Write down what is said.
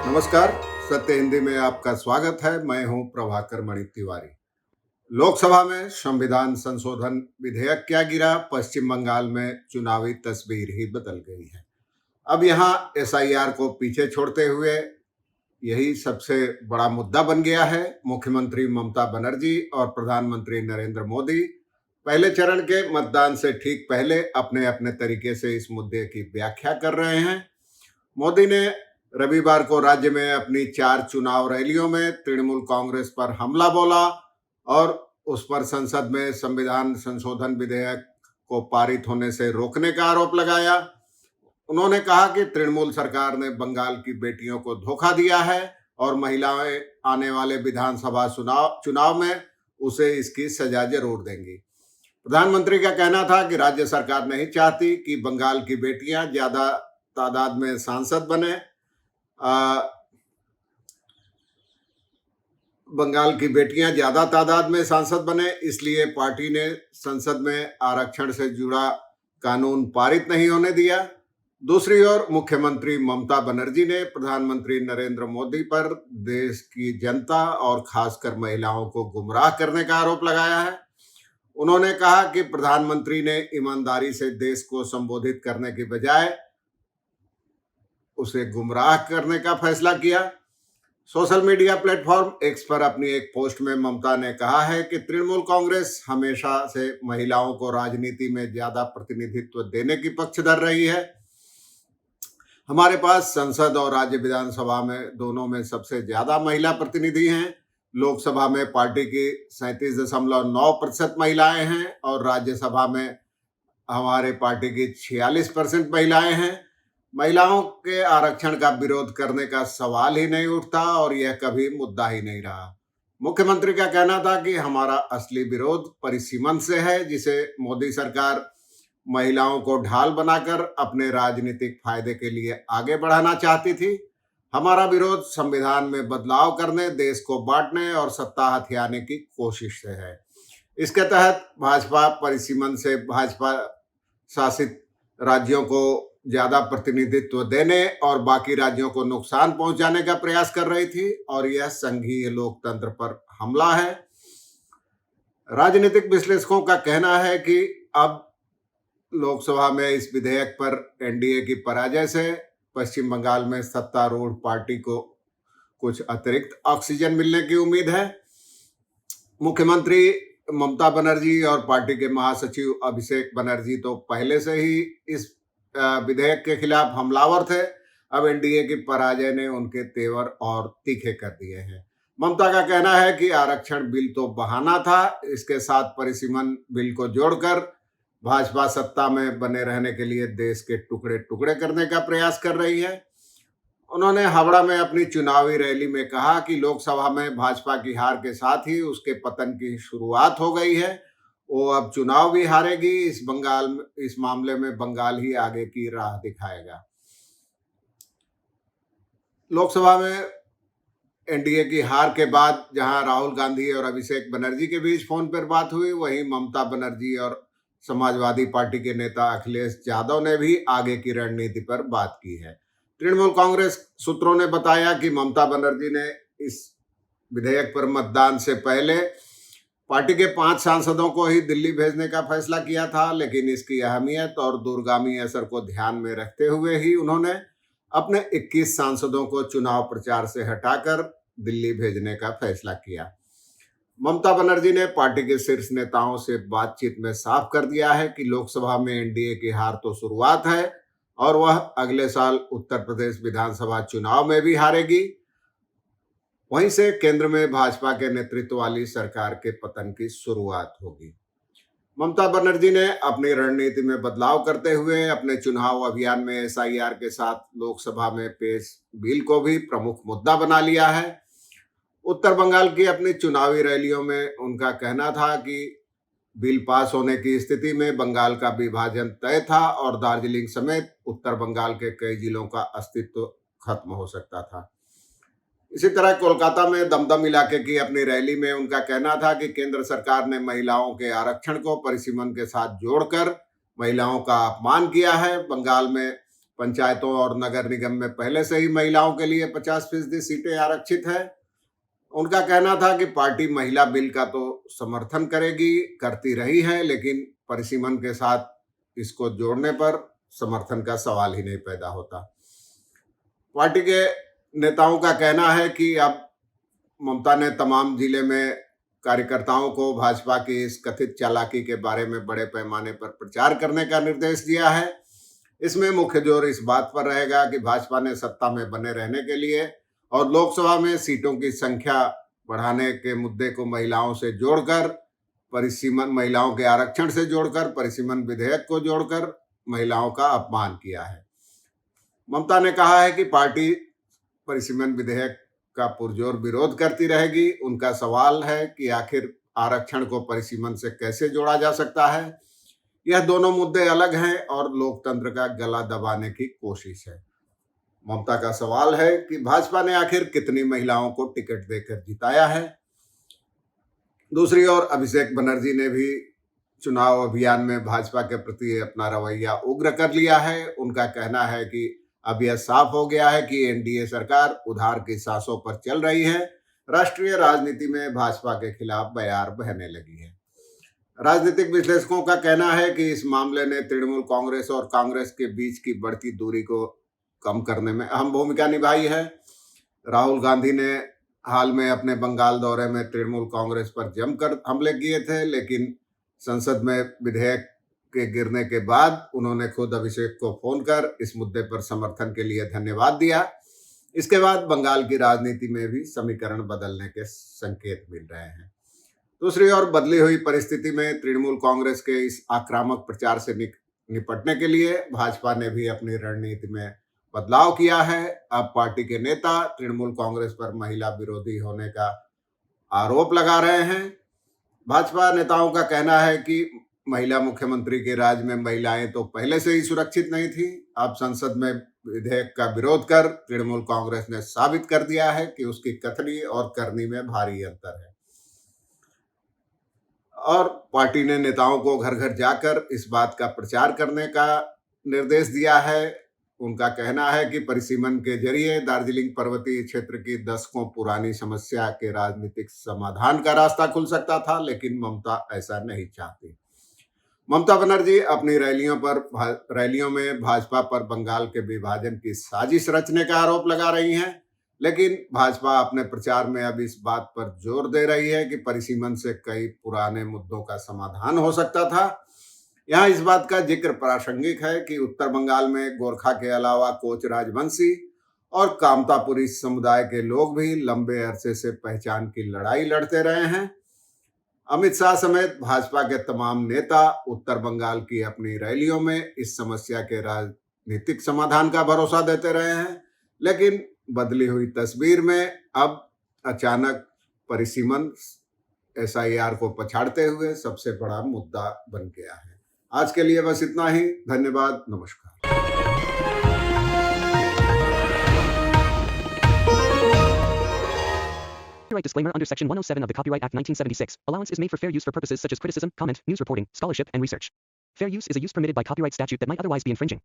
नमस्कार। सत्य हिंदी में आपका स्वागत है। मैं हूं प्रभाकर मणि तिवारी। लोकसभा में संविधान संशोधन विधेयक क्या गिरा, पश्चिम बंगाल में चुनावी तस्वीर ही बदल गई है। अब यहां एसआईआर को पीछे छोड़ते हुए यही सबसे बड़ा मुद्दा बन गया है। मुख्यमंत्री ममता बनर्जी और प्रधानमंत्री नरेंद्र मोदी पहले चरण के मतदान से ठीक पहले अपने अपने तरीके से इस मुद्दे की व्याख्या कर रहे हैं। मोदी ने रविवार को राज्य में अपनी 4 चुनाव रैलियों में तृणमूल कांग्रेस पर हमला बोला और उस पर संसद में संविधान संशोधन विधेयक को पारित होने से रोकने का आरोप लगाया। उन्होंने कहा कि तृणमूल सरकार ने बंगाल की बेटियों को धोखा दिया है और महिलाएं आने वाले विधानसभा चुनाव में उसे इसकी सजा जरूर देंगी। प्रधानमंत्री का कहना था कि राज्य सरकार नहीं चाहती कि बंगाल की बेटियां ज्यादा तादाद में सांसद बने। बंगाल की बेटियां ज्यादा तादाद में सांसद बने, इसलिए पार्टी ने संसद में आरक्षण से जुड़ा कानून पारित नहीं होने दिया। दूसरी ओर मुख्यमंत्री ममता बनर्जी ने प्रधानमंत्री नरेंद्र मोदी पर देश की जनता और खासकर महिलाओं को गुमराह करने का आरोप लगाया है। उन्होंने कहा कि प्रधानमंत्री ने ईमानदारी से देश को संबोधित करने की बजाय उसे गुमराह करने का फैसला किया। सोशल मीडिया प्लेटफॉर्म एक्स पर अपनी एक पोस्ट में ममता ने कहा है कि तृणमूल कांग्रेस हमेशा से महिलाओं को राजनीति में ज्यादा प्रतिनिधित्व देने की पक्षधर रही है। हमारे पास संसद और राज्य विधानसभा में दोनों में सबसे ज्यादा महिला प्रतिनिधि हैं। लोकसभा में पार्टी की 37.9% महिलाएं हैं और राज्यसभा में हमारे पार्टी की 46% महिलाएं हैं। महिलाओं के आरक्षण का विरोध करने का सवाल ही नहीं उठता और यह कभी मुद्दा ही नहीं रहा। मुख्यमंत्री का कहना था कि हमारा असली विरोध परिसीमन से है, जिसे मोदी सरकार महिलाओं को ढाल बनाकर अपने राजनीतिक फायदे के लिए आगे बढ़ाना चाहती थी। हमारा विरोध संविधान में बदलाव करने, देश को बांटने और सत्ता हथियाने की कोशिश से है। इसके तहत भाजपा परिसीमन से भाजपा शासित राज्यों को ज्यादा प्रतिनिधित्व देने और बाकी राज्यों को नुकसान पहुंचाने का प्रयास कर रही थी और यह संघीय लोकतंत्र पर हमला है। राजनीतिक विश्लेषकों का कहना है कि अब लोकसभा में इस विधेयक पर एनडीए की पराजय से पश्चिम बंगाल में सत्तारूढ़ पार्टी को कुछ अतिरिक्त ऑक्सीजन मिलने की उम्मीद है। मुख्यमंत्री ममता बनर्जी और पार्टी के महासचिव अभिषेक बनर्जी तो पहले से ही इस विधेयक के खिलाफ हमलावर थे। अब एनडीए की पराजय ने उनके तेवर और तीखे कर दिए हैं। ममता का कहना है कि आरक्षण बिल तो बहाना था, इसके साथ परिसीमन बिल को जोड़कर भाजपा सत्ता में बने रहने के लिए देश के टुकड़े टुकड़े करने का प्रयास कर रही है। उन्होंने हावड़ा में अपनी चुनावी रैली में कहा कि लोकसभा में भाजपा की हार के साथ ही उसके पतन की शुरुआत हो गई है। वो अब चुनाव भी हारेगी। इस मामले में बंगाल ही आगे की राह दिखाएगा। लोकसभा में एनडीए की हार के बाद जहां राहुल गांधी और अभिषेक बनर्जी के बीच फोन पर बात हुई, वहीं ममता बनर्जी और समाजवादी पार्टी के नेता अखिलेश यादव ने भी आगे की रणनीति पर बात की है। तृणमूल कांग्रेस सूत्रों ने बताया कि ममता बनर्जी ने इस विधेयक पर मतदान से पहले पार्टी के 5 सांसदों को ही दिल्ली भेजने का फैसला किया था, लेकिन इसकी अहमियत और दूरगामी असर को ध्यान में रखते हुए ही उन्होंने अपने 21 सांसदों को चुनाव प्रचार से हटाकर दिल्ली भेजने का फैसला किया। ममता बनर्जी ने पार्टी के शीर्ष नेताओं से बातचीत में साफ कर दिया है कि लोकसभा में एनडीए की हार तो शुरुआत है और वह अगले साल उत्तर प्रदेश विधानसभा चुनाव में भी हारेगी। वहीं से केंद्र में भाजपा के नेतृत्व वाली सरकार के पतन की शुरुआत होगी। ममता बनर्जी ने अपनी रणनीति में बदलाव करते हुए अपने चुनाव अभियान में एसआईआर के साथ लोकसभा में पेश बिल को भी प्रमुख मुद्दा बना लिया है। उत्तर बंगाल की अपनी चुनावी रैलियों में उनका कहना था कि बिल पास होने की स्थिति में बंगाल का विभाजन तय था और दार्जिलिंग समेत उत्तर बंगाल के कई जिलों का अस्तित्व खत्म हो सकता था। इसी तरह कोलकाता में दमदम इलाके की अपनी रैली में उनका कहना था कि केंद्र सरकार ने महिलाओं के आरक्षण को परिसीमन के साथ जोड़कर महिलाओं का अपमान किया है। बंगाल में पंचायतों और नगर निगम में पहले से ही महिलाओं के लिए 50% सीटें आरक्षित है। उनका कहना था कि पार्टी महिला बिल का तो समर्थन करेगी, करती रही है, लेकिन परिसीमन के साथ इसको जोड़ने पर समर्थन का सवाल ही नहीं पैदा होता। पार्टी के नेताओं का कहना है कि अब ममता ने तमाम जिले में कार्यकर्ताओं को भाजपा की इस कथित चालाकी के बारे में बड़े पैमाने पर प्रचार करने का निर्देश दिया है। इसमें मुख्य जोर इस बात पर रहेगा कि भाजपा ने सत्ता में बने रहने के लिए और लोकसभा में सीटों की संख्या बढ़ाने के मुद्दे को महिलाओं से जोड़कर परिसीमन महिलाओं के आरक्षण से जोड़कर परिसीमन विधेयक को जोड़कर महिलाओं का अपमान किया है। ममता ने कहा है कि पार्टी परिसीमन विधेयक का पुरजोर विरोध करती रहेगी। उनका सवाल है कि आखिर आरक्षण को परिसीमन से कैसे जोड़ा जा सकता है। यह दोनों मुद्दे अलग हैं और लोकतंत्र का गला दबाने की कोशिश है। ममता का सवाल है कि भाजपा ने आखिर कितनी महिलाओं को टिकट देकर जिताया है। दूसरी ओर अभिषेक बनर्जी ने भी चुनाव अभियान में भाजपा के प्रति अपना रवैया उग्र कर लिया है। उनका कहना है कि अब यह साफ हो गया है कि एनडीए सरकार उधार की सांसों पर चल रही है। राष्ट्रीय राजनीति में भाजपा के खिलाफ बयार बहने लगी है। राजनीतिक विश्लेषकों का कहना है कि इस मामले ने तृणमूल कांग्रेस और कांग्रेस के बीच की बढ़ती दूरी को कम करने में अहम भूमिका निभाई है। राहुल गांधी ने हाल में अपने बंगाल दौरे में तृणमूल कांग्रेस पर जमकर हमले किए थे, लेकिन संसद में विधेयक के गिरने के बाद उन्होंने खुद अभिषेक को फोन कर इस मुद्दे पर समर्थन के लिए धन्यवाद दिया। इसके बाद बंगाल की राजनीति में भी समीकरण बदलने के संकेत मिल रहे हैं। दूसरी ओर बदली हुई परिस्थिति में तृणमूल कांग्रेस के इस आक्रामक प्रचार से निपटने के लिए भाजपा ने भी अपनी रणनीति में बदलाव किया है। अब पार्टी के नेता तृणमूल कांग्रेस पर महिला विरोधी होने का आरोप लगा रहे हैं। भाजपा नेताओं का कहना है कि महिला मुख्यमंत्री के राज में महिलाएं तो पहले से ही सुरक्षित नहीं थी। अब संसद में विधेयक का विरोध कर तृणमूल कांग्रेस ने साबित कर दिया है कि उसकी कथनी और करनी में भारी अंतर है। और पार्टी ने नेताओं को घर घर जाकर इस बात का प्रचार करने का निर्देश दिया है। उनका कहना है कि परिसीमन के जरिए दार्जिलिंग पर्वतीय क्षेत्र की दशकों पुरानी समस्या के राजनीतिक समाधान का रास्ता खुल सकता था, लेकिन ममता ऐसा नहीं चाहती। ममता बनर्जी अपनी रैलियों में भाजपा पर बंगाल के विभाजन की साजिश रचने का आरोप लगा रही हैं, लेकिन भाजपा अपने प्रचार में अब इस बात पर जोर दे रही है कि परिसीमन से कई पुराने मुद्दों का समाधान हो सकता था। यहाँ इस बात का जिक्र प्रासंगिक है कि उत्तर बंगाल में गोरखा के अलावा कोच राजवंशी और कामतापुरी समुदाय के लोग भी लंबे अरसे से पहचान की लड़ाई लड़ते रहे हैं। अमित शाह समेत भाजपा के तमाम नेता उत्तर बंगाल की अपनी रैलियों में इस समस्या के राजनीतिक समाधान का भरोसा देते रहे हैं, लेकिन बदली हुई तस्वीर में अब अचानक परिसीमन एसआईआर को पछाड़ते हुए सबसे बड़ा मुद्दा बन गया है। आज के लिए बस इतना ही। धन्यवाद, नमस्कार। Copyright disclaimer under Section 107 of the Copyright Act 1976. Allowance is made for fair use for purposes such as criticism, comment, news reporting, scholarship, and research. Fair use is a use permitted by copyright statute that might otherwise be infringing.